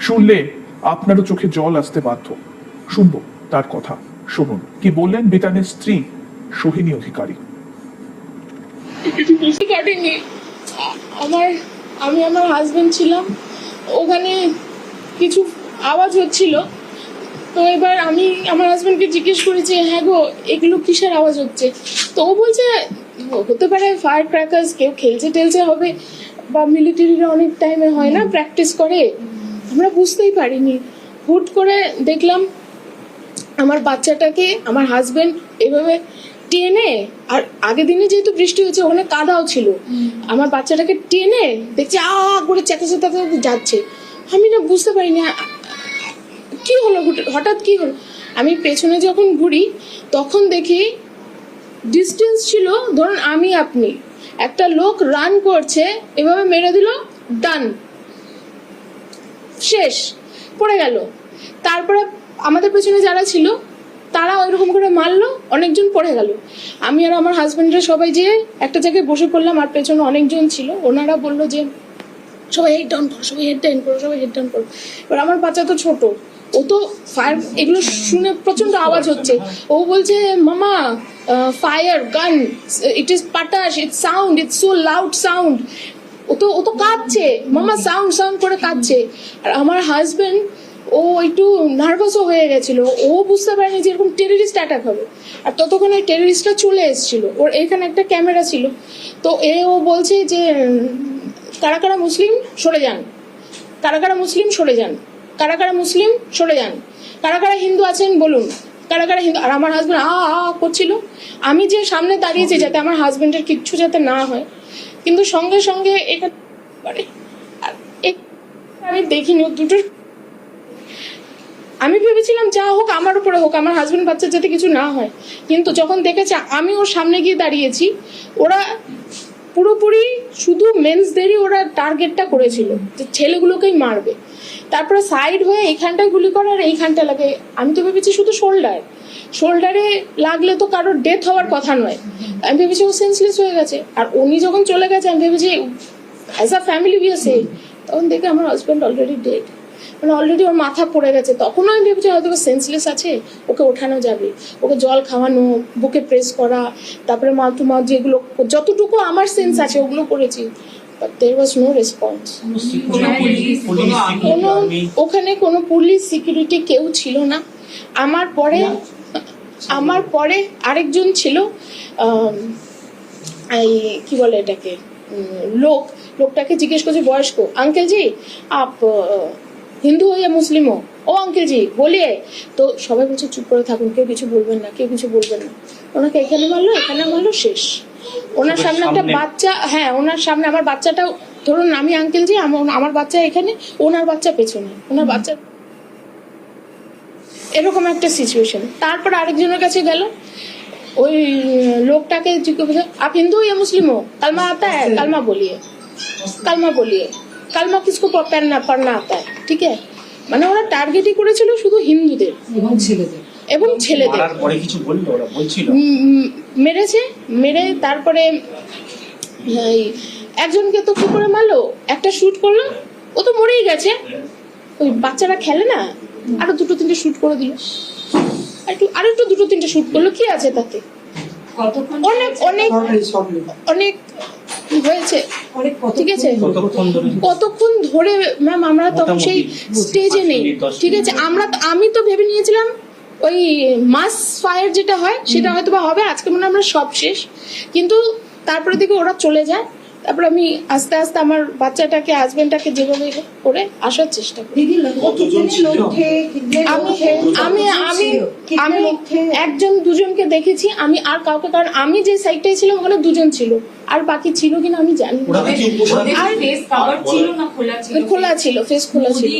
শুনলে আপনারও চোখে জল আসতে বাধ্য। শুনবো তার কথা, শুনুন কি বললেন বিতানের স্ত্রী সোহিনী অধিকারী। কিছু কাটেনি। আমি আমার হাজবেন্ড ছিলাম, ওখানে কিছু আওয়াজ হচ্ছিল। তো এবার আমি আমার হাজবেন্ডকে জিজ্ঞেস করেছি, হ্যাঁ গো এগুলো কিসের আওয়াজ হচ্ছে? তো ও বলছে হতে পারে ফায়ার ক্র্যাকার্স, কেউ খেলছে টেলছে হবে, বা মিলিটারিরা অনেক টাইমে হয় না প্র্যাকটিস করে, আমরা বুঝতেই পারিনি। হুট করে দেখলাম আমার বাচ্চাটাকে আমার হাজবেন্ড এভাবে টেনে, আর আগের দিনে যেহেতু বৃষ্টি হয়েছে ওখানে কাদাও ছিল, আমার বাচ্চাটাকে টেনে দেখছি করে চেঁচাতে চেঁচাতে যাচ্ছে। আমি না বুঝতে পারিনি কি হলো, হঠাৎ কি হলো। আমি পেছনে যখন ঘুরি তখন দেখি ডিস্টেন্স ছিল ধরুন আমি আপনি, একটা লোক রান করছে, এভাবে মেরে দিল, ডান, শেষ, পড়ে গেল। তারপরে আমাদের পেছনে যারা ছিল তারা ওইরকম করে মারলো, অনেকজন পড়ে গেল। আমি আর আমার হাজবেন্ডরা সবাই যেয়ে একটা জায়গায় বসে পড়লাম, আর পেছনে অনেকজন ছিল, ওনারা বললো যে সবাই হেড ডাউন করো, সবাই হেড ডাউন করো, সবাই হেড ডাউন করো। এবার আমার বাচ্চা তো ছোট, ও তো ফায়ার এগুলো শুনে প্রচন্ড আওয়াজ হচ্ছে, ও বলছে মামা ফায়ার গান, ইট ইজ পাটাশ, it's sound, it's so loud sound. ও তো কাঁদছে, মামা সাউন্ড সাউন্ড করে কাঁদছে। আর আমার হাজবেন্ড ও একটু নার্ভাসও হয়ে গেছিল, ও বুঝতে পারেনি যে এরকম টেররিস্ট অ্যাটাক হবে। আর ততক্ষণ ওই টেররিস্টটা চলে এসেছিল, ওর এখানে একটা ক্যামেরা ছিল। তো ও বলছে যে কারা কারা মুসলিম সরে যান, কারা কারা মুসলিম সরে যান, কারা কারা মুসলিম সরে যান, কারা কারা হিন্দু আছেন বলুন, কারা কারা হিন্দু। আর আমার হাজবেন্ড করছিল, আমি যে সামনে দাঁড়িয়েছি যাতে আমার হাজবেন্ডের কিচ্ছু যাতে না হয়, কিন্তু সঙ্গে সঙ্গে এটা আমি দেখিনি। দুটো আমি ভেবেছিলাম যা হোক আমার উপরে হোক, আমার হাজবেন্ড বাচ্চার যাতে কিছু না হয়, কিন্তু যখন দেখেছে আমি ওর সামনে গিয়ে দাঁড়িয়েছি, ওরা পুরোপুরি শুধু মেন্সদেরই ওরা টার্গেটটা করেছিল যে ছেলেগুলোকেই মারবে। তারপরে সাইড হয়ে এইখানটায় গুলি করে আর এইখানটা লাগে। আমি তো ভেবেছি শুধু শোল্ডারে লাগলে তো কারোর ডেথ হওয়ার কথা নয়, আমি ভেবেছি ও সেন্সলেস হয়ে গেছে। আর উনি যখন চলে গেছে আমি ভেবেছি as a family we are safe. তখন দেখে আমার হাজব্যান্ড অলরেডি ডেড, মানে অলরেডি ওর মাথা পড়ে গেছে। তখন আমি ভেবেছি হয়তো সেন্সলেস আছে, ওকে ওঠানো যাবে, ওকে জল খাওয়ানো, বুকে প্রেস করা, তারপরে মাউথ টু মাউথ যেগুলো যতটুকু আমার সেন্স আছে ওগুলো করেছি, but there was no response. ওখানে কোনো পুলিশ সিকিউরিটি কেউ ছিল না। আমার পরে আরেকজন ছিল, এই কি বলে এটাকে, লোকটাকে জিজ্ঞেস করছে বয়স্ক, আঙ্কেল জি আপ হিন্দু হো ইয়া মুসলিম হো? ও আঙ্কেল জি বলিয়ে। তো সবাই বলছে চুপ করে থাকুন, কেউ কিছু বলবেন না, কেউ কিছু বলবেন না। ওনাকে এখানে মারলো, শেষ। ওনার সামনে একটা বাচ্চা, হ্যাঁ ওনার সামনে আমার বাচ্চাটাও, ধরুন আমি আঙ্কেল জি, আমার বাচ্চা এখানে, ওনার বাচ্চা পেছনে, ওনার বাচ্চা, এরকম একটা সিচুয়েশন। তারপর আরেকজনের কাছে গেল, ওই লোকটাকে জিজ্ঞাসা, আপ হিন্দু या मुस्लिम हो? कलमा आता है? कलमा बोलिए, कलमा किसको पढ़ना आता है? ठीक है, মানে ওরা টার্গেটই করেছিল শুধু হিন্দুদের এবং ছেলেদের। মেরেছে, মেরে তারপরে একজনকে তো কি করে মারলো, একটা শুট করলো, ও তো মরেই গেছে। ওই বাচ্চারা খেলে না, আরো দুটো তিনটে শুট করে দিল, আরো একটু দুটো তিনটে শুট করলো, কি আছে তাতে? অনেক অনেক অনেক হয়েছে, ঠিক আছে। কতক্ষণ ধরে ম্যাম, আমরা তখন সেই স্টেজে নেই, ঠিক আছে। আমি তো ভেবে নিয়েছিলাম ওই মাস ফায়ার যেটা হয় সেটা হয়তো বা হবে আজকে, মনে আমরা সব শেষ। কিন্তু তারপরে দিকে ওরা চলে যায়, তারপরে আমি আস্তে আস্তে আমার বাচ্চাটাকে হাজবেন্ডটাকে যেভাবে করে আসার চেষ্টা করি। আমি একজন দুজনকে দেখেছি, আমি আর কাউকে, কারণ আমি যে সাইডটাই ছিলাম ওখানে দুজন ছিল, আর বাকি ছিল কিনা আমি জানি না। আর খোলা ছিল, ফেস খোলা ছিল।